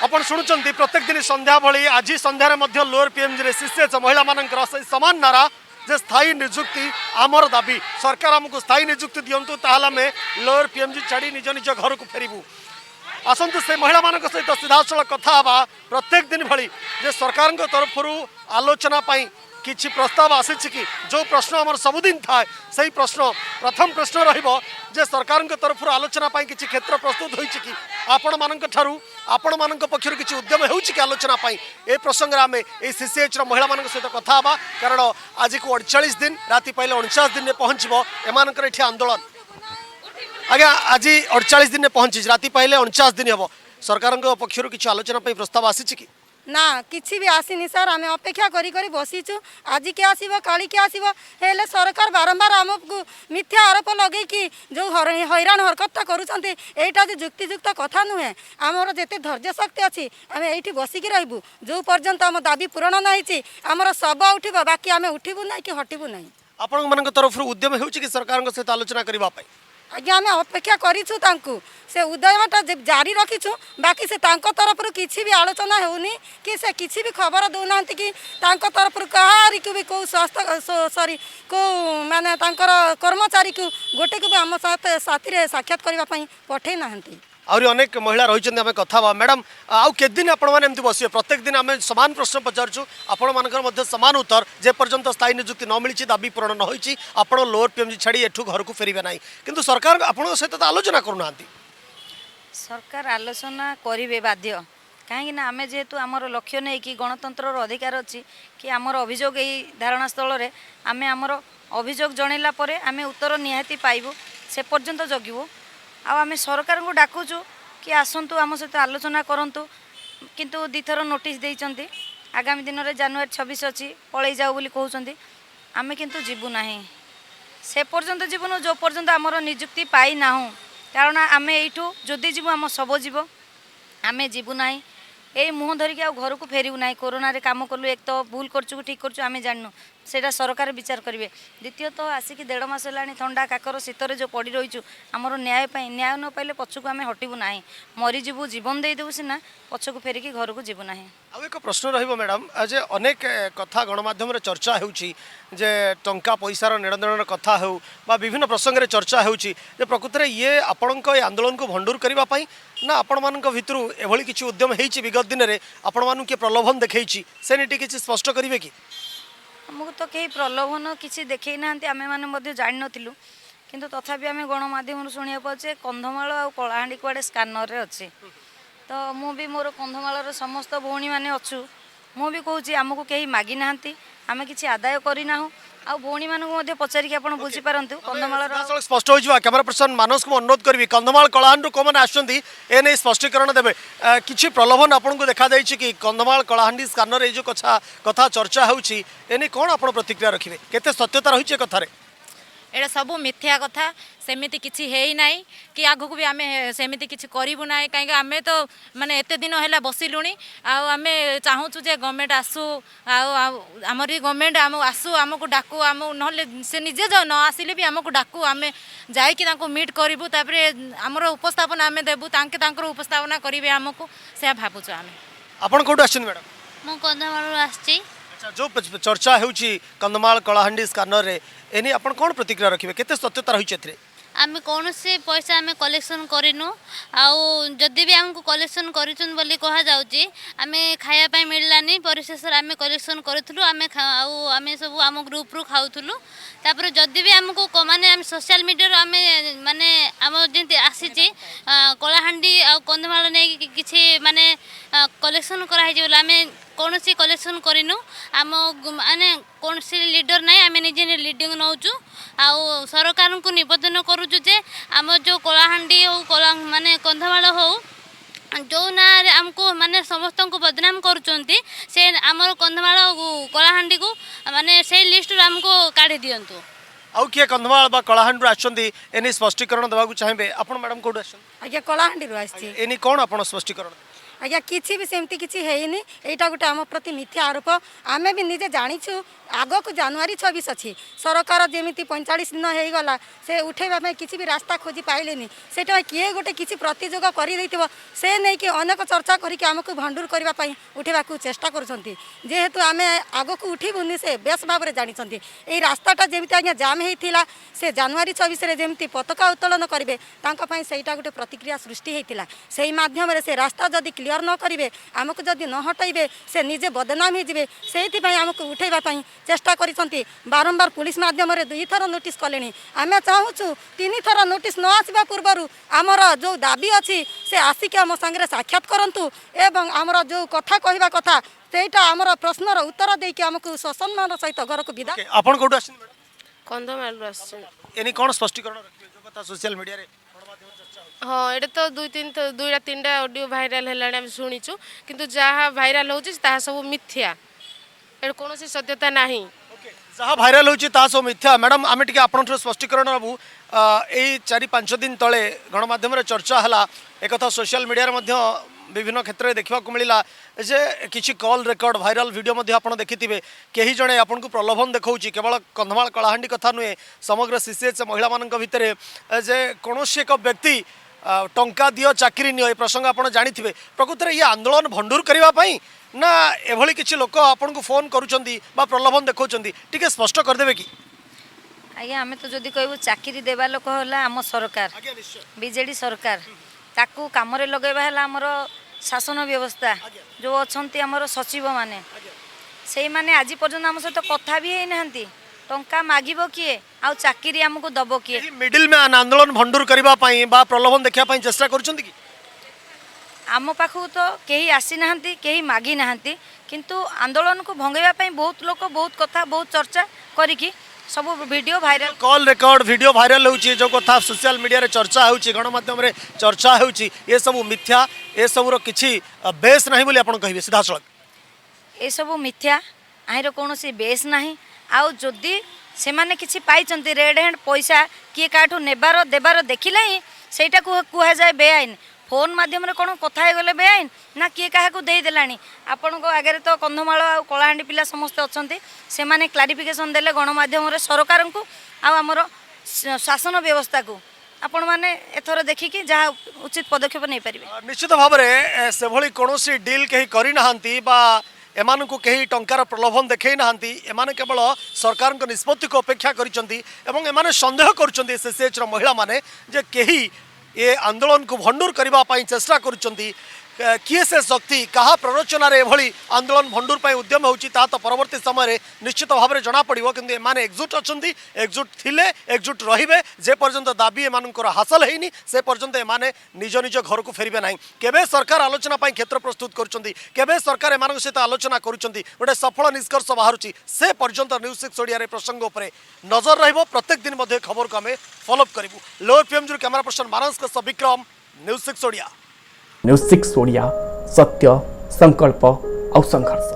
आपण शुणुचंती प्रत्येक दिन संध्या भली आज संध्यार लोअर पीएमजी सीसीएच महिला मानकर समान नारा जे स्थायी निजुक्ति आमर दाबी सरकार आमको स्थायी निजुक्ति दिंतु ताल लोअर पीएमजी छाड़ी निज निज घर को फेरबू आसतु से महिला मान सहित सीधासल कथा प्रत्येक दिन भली जे सरकार तरफ आलोचना किछि प्रस्ताव आसी कि जो प्रश्न आमर सबुदिन था सही प्रश्न प्रथम प्रश्न जे सरकार तरफ आलोचना किछि क्षेत्र प्रस्तुत होइछि कि आपण मान पक्षर किछि उद्यम होउछि कि आलोचना ए प्रसंग आम ए सीसीएच महिला मान सहित कथा कारण आज को 48 दिन राति पहले 49 दिन में पहुँचब एमानकर एठी आंदोलन आज्ञा आज 48 दिन में पहुँची राति पहले 49 दिन हम सरकार पक्षर किछि आलोचना प्रस्ताव आसी कि ना किसी भी आसीनी सर आम अपेक्षा करी करी बसीचु आज के आसीबो काली के आसीबो हेले सरकार बारंबार आमको मिथ्या आरोप लगे कि जो हैरान हरकतटा करूछंती एटा जे युक्तियुक्त कथा नुहे आमर जेते धैर्य शक्ति अच्छी आम एठी बसिकी रहबू जो पर्यंत आम दाबी पूरण नहीं आमर सब उठिबो बाकी आम उठिबू ना कि हटिबू ना आपण मान तरफ उद्यम होउछि कि सरकार सहित आलोचना करबा पई आज्ञा आम अपेक्षा करूँ से उद्यमटा जारी रखीचु बाकी से तरफ किसी भी आलोचना होनी कि से किसी भी खबर दौना कि तरफ कहारी को भी कौ स्वास्थ्य सॉरी कौ माने कर्मचारी को गोटे को भी आम साथी साक्षात करने पठे ना आहरी अनेक महिला रही आम कथा मैडम आउ के दिन आपने बसिए प्रत्येक दिन आम सामान प्रश्न पचारूँ आपण सामान उत्तर जे पर्यंत स्थायी निजुक्ति न मिली दाबी पूरण न होती आपण लोअर पीएमजी छाड़ी एठू घर को फेरबे ना किंतु सरकार आपण सहित आलोचना करूना सरकार आलोचना करेंगे बाध्य कहीं आम जेहेतु आमर लक्ष्य नहीं कि गणतंत्र अधिकार अच्छी कि आमर अभियोग यही धारणा स्थल में आम आमर अभियोग जनइला आम उत्तर निहाती पाइबू से पर्यंत जगिबू आम सरकार को डाकुचु कि आसतु आम सहित आलोचना करूँ किंतु दिथर नोटिस देइचंती आगामी दिन में जनवरी 26 अच्छी पलि जाऊ बोली कहते आम किंतु जीवु ना से पर्यंत जीवनु जो पर्यंत आमर निजुक्ति पाई ना कारण आम यू जदि जीव आम सब जीव आम जीवु ना यही मुँह धरिकी आ घर को फेरबू ना कोरोना रे काम कलु एक तो भूल करचु ठीक करचु आम जानू सेटा सरकार विचार करेंगे द्वितीयत आसिक 1.5 मास है थंडा काकर शीतर जो पड़ रहीचु आमर न्याय न्याय न पाइले पछकू आम हटबू ना मरीजु जीवन देदेबू सीना पछकू फेरिकी घर को जीवु ना आउ एक प्रश्न रहिबो मैडम आज अनेक कथा गणमाध्यम रे चर्चा होउची जे टंका पैसार नेणदेणर कथा हो बा विभिन्न प्रसंग रे चर्चा होउची जे प्रकृत रे ये आपणक आंदोलन को भंडूर करबा पई ना आपण मानक भितरु एभली किछि उद्यम हेइची विगत दिन रे आपण मानु के प्रलोभन देखैची से नेटी किछि स्पष्ट करिवे कि आमको तो कहीं प्रलोभन किसी देखई ना आम मैंने जान नु किंतु तथापि आम गणमाध्यम शुणा पाचे कंधमाल आ कलाहांडी कुआड़े स्कानर रे अच्छे तो मु भी मोर कंधमाल समस्त भौणी मैंने अच्छु मु भी कहूँ आमको कहीं मागी ना आम किसी आदाय करना आ भौणी मानक पचारिक आप बुझीपारतु कंधमाल स्पष्ट हो कैमरा पर्सन मानस को अनुरोध करी कंधमाल कलाहांडी को मैंने आसने स्पष्टीकरण देवे किसी प्रलोभन आपको देखा कि कंधमाल कलाहांडी स्कानर ये जो कथा चर्चा होची एने कौन आप प्रतिक्रिया रखिए केते सत्यता रही कथार एटा सब मिथ्या कथा सेमिति किछि हेई नाई कि आगु को भी आमे सेमिति किछि करिबु नाई काहे आमे तो माने एते दिन हैला बसिलुनी आ आमे चाहूँ जे गवर्नमेंट आसु आमरी गवर्नमेंट आम आसु आमको डाकू आम नहले से निजे न आसिले भी आमको डाकू आमे जाइकी तांको मीट करिबु तापरे हमर उपस्थापन आमे देबु तांके तांकर उपस्थापना करिवे आमको से भाबुछु आमे आपण कोड आछन मैडम मो कंधमाल आछि अच्छा जो चर्चा होउची कंधमाल कलाहांडी स्कानर रे एनी आपण कोन प्रतिक्रिया रखिबे केते सत्यता रही एथरे आम कौन से पैसा आम कलेक्शन करनु आदि भी आमको कलेक्शन करें बोली कह जाऊँगी आम खायापी मिललानी परिशेष आम कलेक्शन करूँ आम सब आम ग्रुप रु खाऊलु तापर जदि भी आमको माने आम सोशल मीडिया आम माने आम जमी आसी कलाहांडी आ कंधमाल नहीं कि माने कलेक्शन कराई आम कौन सी कलेक्शन करनु आम माने कौन सी लीडर ना आम निजे लीडिंग नौचु आउ सरकार को निवेदन करुचु जे आम जो कलाहांडी हो कला माने कंधमाल हो जो ना आमको माने समस्त को बदनाम करुचंती से आमर कंधमाल कलाहांडी को माने से लिस्ट आमको काढ़ी दियंतु आउ किए कंधमाल बा कलाहांडी आछंती एनी स्पष्टीकरण देबाकू चाहिबे आपण मैडम कोड आछन आज्ञा कलाहांडी रु आछि एनी कोन आपण स्पष्टीकरण आज्ञा किसी भी सेमती किसी हैनी एटा गोटे आम प्रति मिथ्या आरोप आमे भी निजे जानिछु आग को जनवरी 26 अच्छी सरकार जमी 45 दिन होगला से उठेबा किसी भी रास्ता खोजी पाइले से किए गोटे किसी प्रतिजोग कर से नहीं कि अनेक चर्चा करके आमको भंडूर करने उठेबा चेष्टा करेतु आम आग को उठबूनी से बेस भाव में जानते यही रास्ताटा जमी आज्ञा जाम होता से जनवरी 26 जमी पताका उत्तोलन करेंगे से गोटे प्रतिक्रिया सृष्टि होता से माध्यम से रास्ता जदि क्लीयर न करेंगे आमको जदि न हटाइबे से निजे बदनाम होजे से आमको उठेबापी चेष्टा करिसंती बारंबार पुलिस माध्यम 2 थर नोटिस कले आम चाहूँ 3 थर नोटिस न आसवा पूर्व आमर जो दाबी अच्छी से आसिक आम सांगे साक्षात करूँ एवं आमर जो कथा कहवा कथा सेटा आमर प्रश्नर उत्तर देकी आमको ससम्मान सहित घर को विदा आपण कोठु आछन मैडम कंधमाल आसछन एनी कोन स्पष्टीकरण रखिबे जो कथा सोशल मीडिया रे गणमाध्यम चर्चा हाँ ये तो दुईटा 3टा ऑडियो भाइराल है आम शुणीचु किंतु जहाँ भाइराल होता सब मिथ्या ए कौन सत्यता नहीं जहाँ भाइराल होची ता सब मिथ्या मैडम आम टे आप स्पष्टीकरण नबू यही 4-5 दिन तले गणमाध्यम रे चर्चा है एक सोशल मीडिया रे विभिन्न क्षेत्र में देखा मिलला जे किसी कॉल रेकर्ड भाइराल वीडियो आप देखिथे कहीं जड़े आपन को प्रलोभन देखा केवल कंधमाल कलाहांडी कथा नुहे समग्र सीसीएच महिला मान भितर जे कौन एक व्यक्ति टंका दियो चाकरी नियो प्रसंग आप जानी प्रकृत में ये आंदोलन भंडूर करने ना एभली किसी लोक आपन को फोन करुँच प्रलोभन देखा टी स्पष्ट करदे कि आज्ञा आम तो जदि कहूँ चाकरी देवा लोक है आम सरकार बीजेडी सरकार ताकू काम लगेबा है आमर शासन व्यवस्था जो अच्छा आमर सचिव माने से माने आज पर्यंत आम सहित कथा भी है ना टंका मागिब किए आ चाकरी आमको दब किए मिडिल मैन आंदोलन भंडूर करने प्रलोभन देखा चेष्टा कर आम पाखु तो कहीं आसी ना कहीं मागी ना किंतु आंदोलन को भंगेवा बहुत लोक बहुत कथा बहुत चर्चा करी सब video viral call record video viral होची जो कथा सोशल मीडिया रे चर्चा होची गणमाध्यम रे चर्चा होची ये सब मिथ्या ये सब किछि बेस नहीं बोली आपण कहिबे सीधा सड़क ये सब मिथ्या आहिर कौन बेस ना आउ जदि से माने किछि पाइचंती रेड हैंड पैसा किए काठू नेबार देबार देखिले ही सेटा कुहा जाए बेआईन फोन माध्यम कौन कथा गले बेआईन ना किए क्या देदेलानी आपण आगे तो कंधमाल आ कलाहांडी पिला समस्ते अच्छा से माने क्लारिफिकेशन देले गणमाध्यम सरकार को आमर शासन व्यवस्था को आपण मैंने एथर देखिकी जहाँ उचित पदक्षेप नहीं पारे निश्चित भाव में से भली कौन डील कहीं करना एमानकु कहीं टंकार प्रलोभन देखई नाहांती एमाने केवल सरकार निष्पत्ति को अपेक्षा करिसंती एवं एमाने संदेह करुचंती सीसीएच रो महिला माने जे कहीं ये आंदोलन को भंडूर करबा पाई चेष्टा करुचंती किए से शक्ति कहा प्ररोचना रे एभली आंदोलन भंडूर पाई उद्यम होची ता तो परवर्ती समय रे निश्चित भाव में जना पड़िबो किंतु एमाने एकजुट अछंती एकजुट थिले एकजुट रहिबे जे पर्यंत दाबी एमानकर हासिल हेनी से पर्यंत एमाने निज निज घर को फेरिबे नाही केबे सरकार आलोचना पाई क्षेत्र प्रस्तुत करुचंती केबे सरकार एमानक सहित आलोचना करुचंती गोटे सफल निष्कर्ष बाहरुची से पर्यंत न्यूज 6 ओडिया रे प्रसंग उपरे नजर रहिबो प्रत्येक दिन मध्ये खबर को आमे फॉलो अप करिवु लोअर पीएम जो कैमरा पर्सन मानस का विक्रम न्यूज 6 ओडिया न्यूज 6 ओडिया सत्य संकल्प और संघर्ष।